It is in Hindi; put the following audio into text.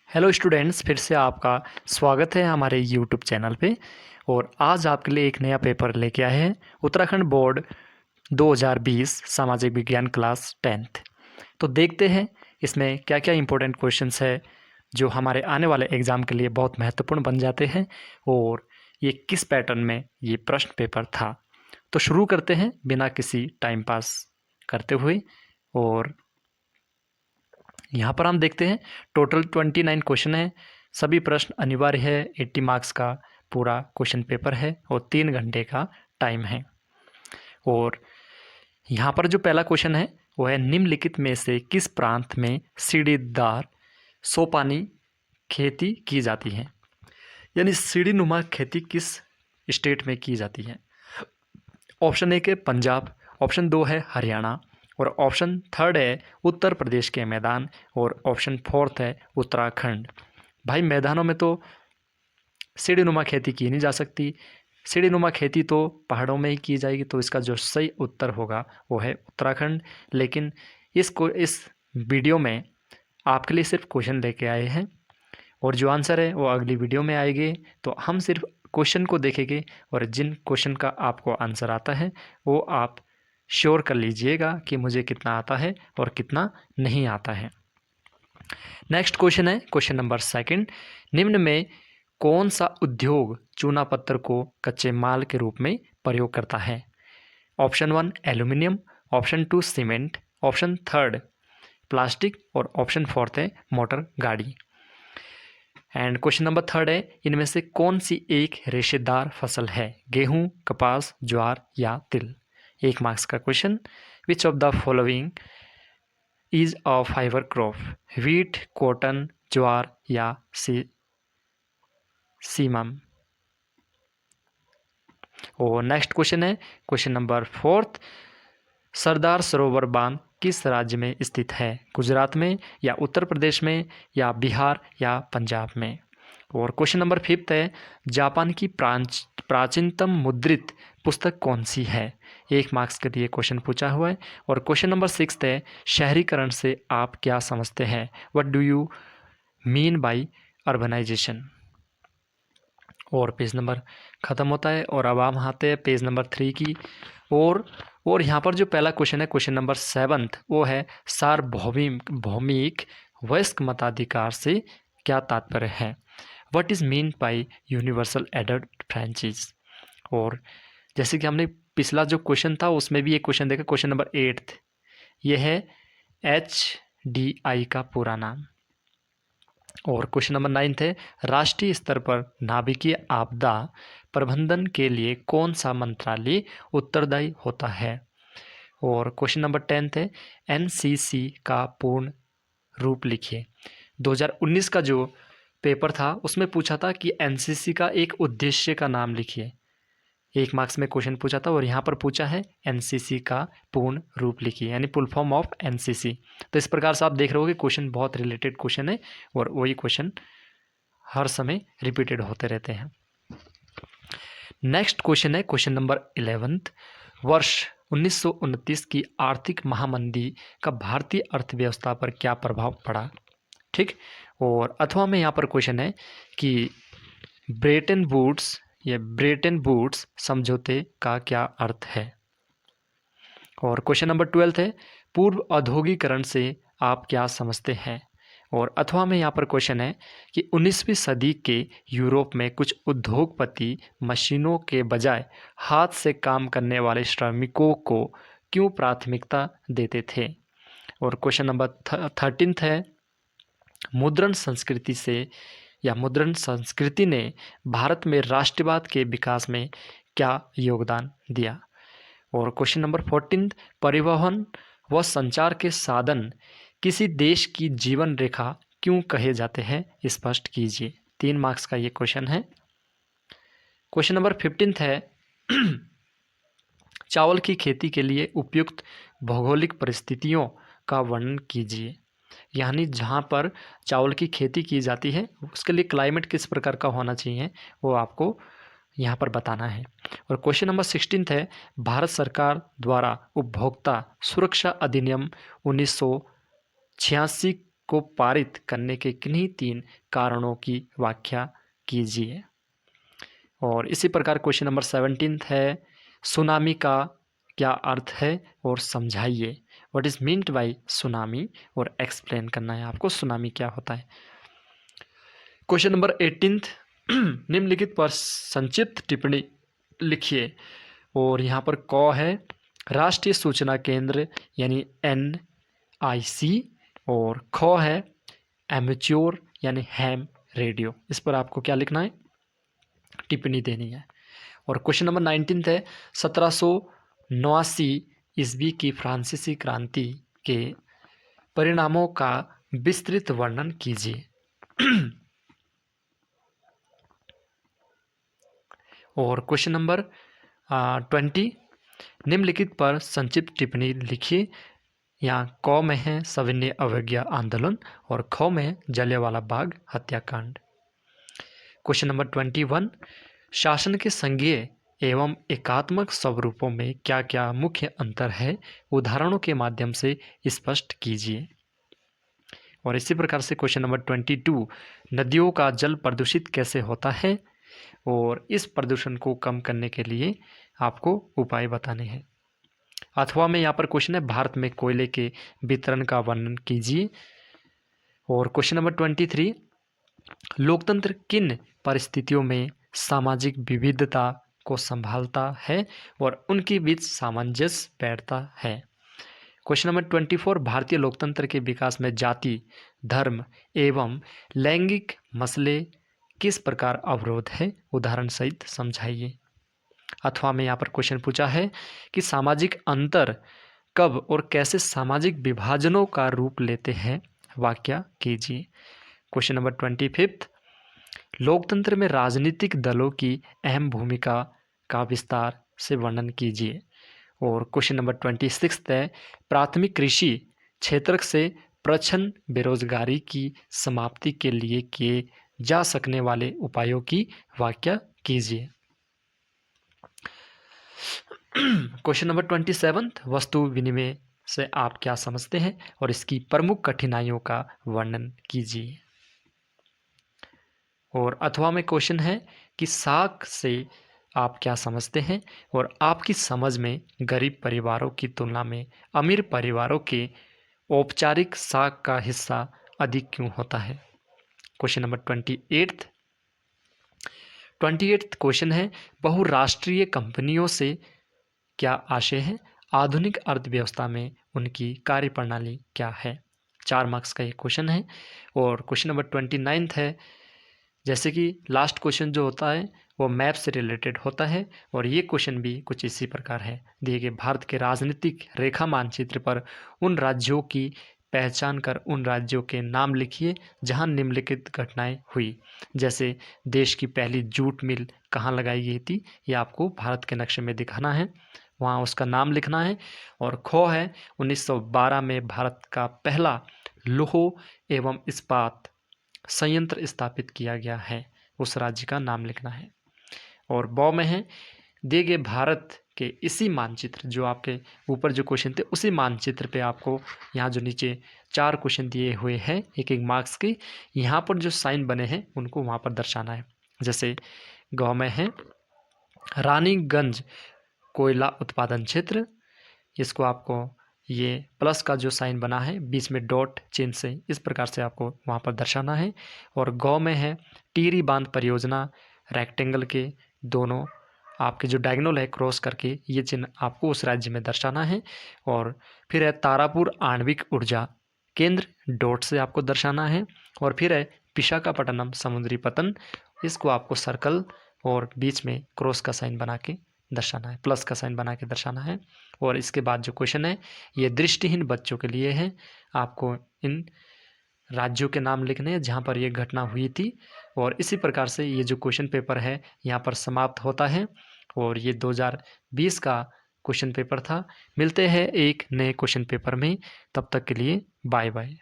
हेलो स्टूडेंट्स, फिर से आपका स्वागत है हमारे यूट्यूब चैनल पे। और आज आपके लिए एक नया पेपर लेके आए हैं, उत्तराखंड बोर्ड 2020 सामाजिक विज्ञान क्लास 10th। तो देखते हैं इसमें क्या क्या इम्पोर्टेंट क्वेश्चंस है जो हमारे आने वाले एग्ज़ाम के लिए बहुत महत्वपूर्ण बन जाते हैं और ये किस पैटर्न में ये प्रश्न पेपर था। तो शुरू करते हैं बिना किसी टाइम पास करते हुए। और यहाँ पर हम देखते हैं टोटल 29 क्वेश्चन है। सभी प्रश्न अनिवार्य है। 80 मार्क्स का पूरा क्वेश्चन पेपर है और 3 घंटे का टाइम है। और यहाँ पर जो पहला क्वेश्चन है वो है, निम्नलिखित में से किस प्रांत में सीढ़ीदार सोपानी खेती की जाती है, यानी सीढ़ीनुमा खेती किस स्टेट में की जाती है। ऑप्शन 1 है पंजाब, ऑप्शन 2 है हरियाणा, और ऑप्शन 3 है उत्तर प्रदेश के मैदान, और ऑप्शन 4 है उत्तराखंड। भाई मैदानों में तो सीढ़ीनुमा खेती की नहीं जा सकती, सीढ़ीनुमा खेती तो पहाड़ों में ही की जाएगी। तो इसका जो सही उत्तर होगा वो है उत्तराखंड। लेकिन इस वीडियो में आपके लिए सिर्फ क्वेश्चन लेके आए हैं और जो आंसर है वो अगली वीडियो में आएंगे। तो हम सिर्फ क्वेश्चन को देखेंगे और जिन क्वेश्चन का आपको आंसर आता है वो आप श्योर कर लीजिएगा कि मुझे कितना आता है और कितना नहीं आता है। नेक्स्ट क्वेश्चन है क्वेश्चन नंबर 2। निम्न में कौन सा उद्योग चूना पत्थर को कच्चे माल के रूप में प्रयोग करता है। Option 1 aluminium, option 2 cement, option 3 plastic, और ऑप्शन 4 है मोटर गाड़ी। एंड क्वेश्चन नंबर 3 है, इनमें से कौन सी एक रेशेदार फसल है, गेहूं, कपास, ज्वार या तिल। 1 मार्क्स का question. Which of the following is a fibre crop, wheat, cotton, jowar या सीमम। और नेक्स्ट क्वेश्चन है क्वेश्चन नंबर 4। सरदार सरोवर बांध किस राज्य में स्थित है, गुजरात में या उत्तर प्रदेश में या बिहार या पंजाब में। और क्वेश्चन नंबर 5 है, जापान की प्राचीनतम मुद्रित पुस्तक कौन सी है। 1 मार्क्स के लिए क्वेश्चन पूछा हुआ है। और क्वेश्चन नंबर 6 है, शहरीकरण से आप क्या समझते हैं, what do you mean by urbanization. और पेज नंबर ख़त्म होता है और अब हम आते हैं पेज नंबर 3 की। और यहाँ पर जो पहला क्वेश्चन है क्वेश्चन नंबर 7, वो है, सार्वभौमिक वयस्क मताधिकार से क्या तात्पर्य है, what is mean by universal adult franchise. और जैसे कि हमने पिछला जो क्वेश्चन था उसमें भी एक क्वेश्चन देखा, क्वेश्चन नंबर 8, ये है HDI का पूरा नाम। और क्वेश्चन नंबर 9 है, राष्ट्रीय स्तर पर नाभिकीय आपदा प्रबंधन के लिए कौन सा मंत्रालय उत्तरदायी होता है। और क्वेश्चन नंबर 10 है, NCC का पूर्ण रूप लिखिए। 2019 का जो पेपर था उसमें पूछा था कि NCC का एक उद्देश्य का नाम लिखिए। 1 मार्क्स में क्वेश्चन पूछा था और यहाँ पर पूछा है NCC का पूर्ण रूप लिखिए, यानी फुल फॉर्म ऑफ NCC। तो इस प्रकार से आप देख रहे हो कि क्वेश्चन बहुत रिलेटेड क्वेश्चन है और वही क्वेश्चन हर समय रिपीटेड होते रहते हैं। नेक्स्ट क्वेश्चन है क्वेश्चन नंबर 11। वर्ष 1929 की आर्थिक महामंदी का भारतीय अर्थव्यवस्था पर क्या प्रभाव पड़ा। ठीक। और अथवा में यहाँ पर क्वेश्चन है कि ब्रेटन वुड्स समझौते का क्या अर्थ है। और क्वेश्चन नंबर 12 है, पूर्व औद्योगिकरण से आप क्या समझते हैं। और अथवा में यहाँ पर क्वेश्चन है कि 19वीं सदी के यूरोप में कुछ उद्योगपति मशीनों के बजाय हाथ से काम करने वाले श्रमिकों को क्यों प्राथमिकता देते थे। और क्वेश्चन नंबर 13 है, मुद्रण संस्कृति ने भारत में राष्ट्रवाद के विकास में क्या योगदान दिया। और क्वेश्चन नंबर 14, परिवहन व संचार के साधन किसी देश की जीवन रेखा क्यों कहे जाते हैं, स्पष्ट कीजिए। 3 मार्क्स का ये क्वेश्चन है। क्वेश्चन नंबर 15 है, चावल की खेती के लिए उपयुक्त भौगोलिक परिस्थितियों का वर्णन कीजिए, यानी जहाँ पर चावल की खेती की जाती है उसके लिए क्लाइमेट किस प्रकार का होना चाहिए वो आपको यहाँ पर बताना है। और क्वेश्चन नंबर 16 है, भारत सरकार द्वारा उपभोक्ता सुरक्षा अधिनियम 1986 को पारित करने के किन्हीं 3 कारणों की व्याख्या कीजिए। और इसी प्रकार क्वेश्चन नंबर 17 है, सुनामी का क्या अर्थ है और समझाइए। What is meant by tsunami, और एक्सप्लेन करना है आपको सुनामी क्या होता है। क्वेश्चन नंबर 18 निम्नलिखित पर संक्षिप्त टिप्पणी लिखिए। और यहाँ पर क है राष्ट्रीय सूचना केंद्र यानी NIC, और ख है एमेच्योर यानी हैम रेडियो। इस पर आपको क्या लिखना है, टिप्पणी देनी है। और क्वेश्चन नंबर 19 है 1789 ईस्वी की फ्रांसीसी क्रांति के परिणामों का विस्तृत वर्णन कीजिए। और क्वेश्चन नंबर 20 निम्नलिखित पर संक्षिप्त टिप्पणी लिखिए। यहाँ क में है सविनय अवज्ञा आंदोलन, और ख में है जलियांवाला बाग हत्याकांड। क्वेश्चन नंबर 21 शासन के संघीय एवं एकात्मक स्वरूपों में क्या क्या मुख्य अंतर है, उदाहरणों के माध्यम से स्पष्ट कीजिए। और इसी प्रकार से क्वेश्चन नंबर 22 नदियों का जल प्रदूषित कैसे होता है, और इस प्रदूषण को कम करने के लिए आपको उपाय बताने हैं। अथवा में यहाँ पर क्वेश्चन है भारत में कोयले के वितरण का वर्णन कीजिए। और क्वेश्चन नंबर 23 लोकतंत्र किन परिस्थितियों में सामाजिक विविधता को संभालता है और उनके बीच सामंजस्य बैठता है। क्वेश्चन नंबर 24 भारतीय लोकतंत्र के विकास में जाति, धर्म एवं लैंगिक मसले किस प्रकार अवरोध है, उदाहरण सहित समझाइए। अथवा में यहाँ पर क्वेश्चन पूछा है कि सामाजिक अंतर कब और कैसे सामाजिक विभाजनों का रूप लेते हैं, व्याख्या कीजिए। क्वेश्चन नंबर 25 लोकतंत्र में राजनीतिक दलों की अहम भूमिका का विस्तार से वर्णन कीजिए। और क्वेश्चन नंबर 26 है प्राथमिक कृषि क्षेत्र से प्रच्छन्न बेरोजगारी की समाप्ति के लिए किए जा सकने वाले उपायों की व्याख्या कीजिए। क्वेश्चन नंबर 27 वस्तु विनिमय से आप क्या समझते हैं और इसकी प्रमुख कठिनाइयों का वर्णन कीजिए। और अथवा में क्वेश्चन है कि साख से आप क्या समझते हैं और आपकी समझ में गरीब परिवारों की तुलना में अमीर परिवारों के औपचारिक साख का हिस्सा अधिक क्यों होता है। क्वेश्चन नंबर 28 क्वेश्चन है बहुराष्ट्रीय कंपनियों से क्या आशय है, आधुनिक अर्थव्यवस्था में उनकी कार्यप्रणाली क्या है। 4 मार्क्स का ये क्वेश्चन है। और क्वेश्चन नंबर 29 है जैसे कि लास्ट क्वेश्चन जो होता है वो मैप से रिलेटेड होता है, और ये क्वेश्चन भी कुछ इसी प्रकार है। दिए गए भारत के राजनीतिक रेखा मानचित्र पर उन राज्यों की पहचान कर उन राज्यों के नाम लिखिए जहां निम्नलिखित घटनाएं हुई। जैसे देश की पहली जूट मिल कहाँ लगाई गई थी, ये आपको भारत के नक्शे में दिखाना है, वहाँ उसका नाम लिखना है। और ख है 1912 में भारत का पहला लौह एवं इस्पात संयंत्र स्थापित किया गया है, उस राज्य का नाम लिखना है। और ब में है दिए गए भारत के इसी मानचित्र जो आपके ऊपर जो क्वेश्चन थे उसी मानचित्र पे आपको यहाँ जो नीचे 4 क्वेश्चन दिए हुए हैं 1-1 मार्क्स के, यहाँ पर जो साइन बने हैं उनको वहाँ पर दर्शाना है। जैसे ग में है रानीगंज कोयला उत्पादन क्षेत्र, इसको आपको ये प्लस का जो साइन बना है बीच में डॉट चिन्ह से इस प्रकार से आपको वहाँ पर दर्शाना है। और गौ में है टिहरी बांध परियोजना, रेक्टेंगल के दोनों आपके जो डायगोनल है क्रॉस करके ये चिन्ह आपको उस राज्य में दर्शाना है। और फिर है तारापुर आणविक ऊर्जा केंद्र, डॉट से आपको दर्शाना है। और फिर है विशाखापट्टनम समुद्री पतन, इसको आपको सर्कल और बीच में क्रॉस का साइन बना के दर्शाना है, प्लस का साइन बना के दर्शाना है। और इसके बाद जो क्वेश्चन है ये दृष्टिहीन बच्चों के लिए है, आपको इन राज्यों के नाम लिखने हैं जहाँ पर ये घटना हुई थी। और इसी प्रकार से ये जो क्वेश्चन पेपर है यहाँ पर समाप्त होता है। और ये 2020 का क्वेश्चन पेपर था। मिलते हैं एक नए क्वेश्चन पेपर में, तब तक के लिए बाय बाय।